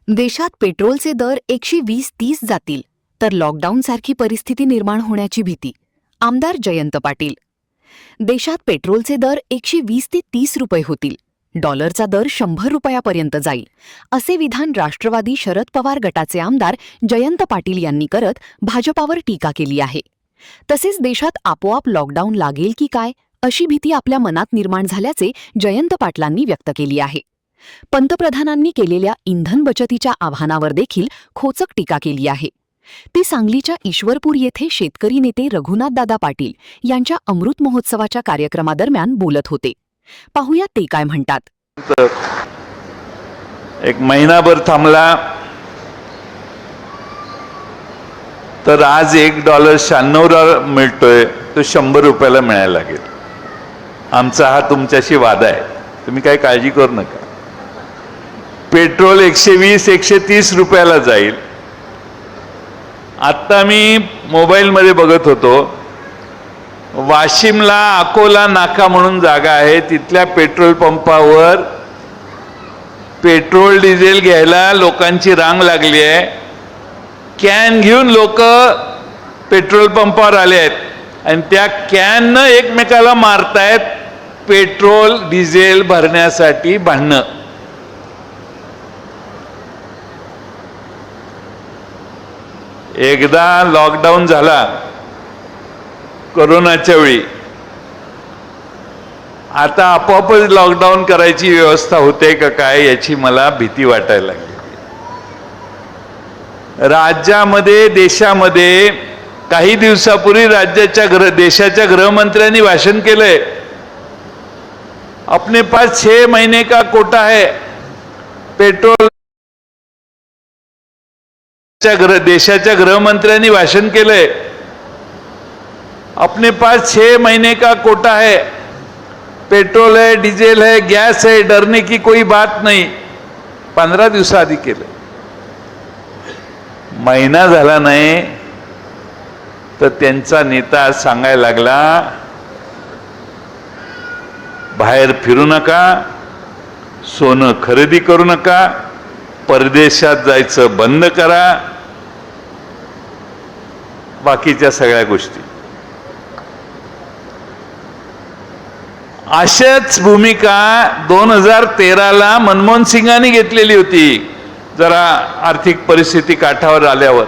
देशात पेट्रोलचे दर 120-30 जातील तर लॉकडाऊनसारखी परिस्थिती निर्माण होण्याची भीती. आमदार जयंत पाटील. देशात पेट्रोलचे दर 120 ते 30 रुपये होतील, डॉलरचा दर 100 रुपयापर्यंत जाईल, असे विधान राष्ट्रवादी शरद पवार गटाचे आमदार जयंत पाटील यांनी करत भाजपावर टीका केली आहे. तसेच देशात आपोआप लॉकडाऊन लागेल की काय अशी भीती आपल्या मनात निर्माण झाल्याचे जयंत पाटलांनी व्यक्त केली आहे. पंतप्रधानांनी केलेल्या इंधन बचतीच्या आव्हानावर देखील खोचक टीका केली आहे. ते सांगलीच्या ईश्वरपूर येथे शेतकरी नेते रघुनाथदादा पाटील यांच्या अमृत महोत्सवाच्या कार्यक्रमादरम्यान बोलत होते. पाहूया ते काय म्हणतात. एक महिनाभर थांबला तर आज $1.96 मिळतोय, तो 100 रुपयाला मिळायला लागेल. आमचा हा तुमच्याशी वादा आहे, तुम्ही काही काळजी करू नका. पेट्रोल 120-130 रुपयाला जाईल. आता मी मोबाईलमध्ये बघत होतो, वाशिमला अकोला नाका म्हणून जागा आहे, तिथल्या पेट्रोल पंपावर पेट्रोल डिझेल घ्यायला लोकांची रांग लागली आहे. कॅन घेऊन लोक पेट्रोल पंपावर आले आहेत आणि त्या कॅननं एकमेकाला मारतायत पेट्रोल डिझेल भरण्यासाठी भांडणं. एकदा लॉकडाऊन झाला कोरोनाच्या वेळी, आता आपोआपच लॉकडाऊन करायची व्यवस्था होते का काय याची मला भीती वाटायला लागली. राज्यामध्ये देशामध्ये काही दिवसापूर्वी देशाच्या गृहमंत्र्यांनी भाषण केलंय, अपने पास 6 महीने का कोटा है पेट्रोल. देशाच्या गृहमंत्र्यांनी भाषण केलंय, अपने पास 6 महीने का कोटा है, पेट्रोल है, डीजल है, गैस है, डरने की कोई बात नहीं. 15 दिवसाआधी केलं. महिना झाला नाही तर त्यांचा नेता सांगायला लागला, बाहेर फिरू नका, सोनं खरेदी करू नका, परदेशात जायचं बंद करा, बाकीच्या सगळ्या गोष्टी. अशाच भूमिका 2013ला मनमोहन सिंगांनी घेतलेली होती. जरा आर्थिक परिस्थिती काठावर आल्यावर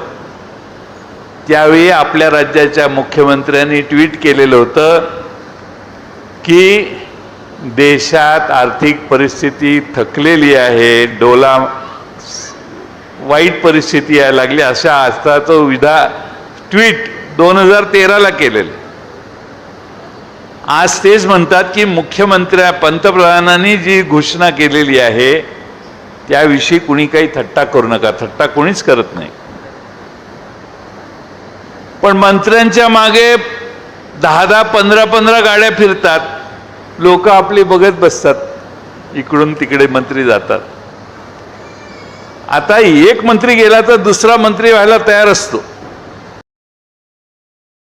त्यावेळी आपल्या राज्याच्या मुख्यमंत्र्यांनी ट्विट केलेलं होतं की देशात आर्थिक परिस्थिती थकलेली आहे, वाईट परिस्थिती यायला लागली, अशा अर्थाचं ट्विट 2013ला केलेलं. आज तेच म्हणतात की पंतप्रधानांनी जी घोषणा केलेली आहे त्याविषयी कुणी काही थट्टा करू नका. थट्टा कोणीच करत नाही, पण मंत्र्यांच्या मागे 10-10, 15-15 गाड्या फिरतात. लोक आपली बघत बसतात, इकडून तिकडे मंत्री जातात. आता एक मंत्री गेला तर दुसरा मंत्री व्हायला तयार असतो.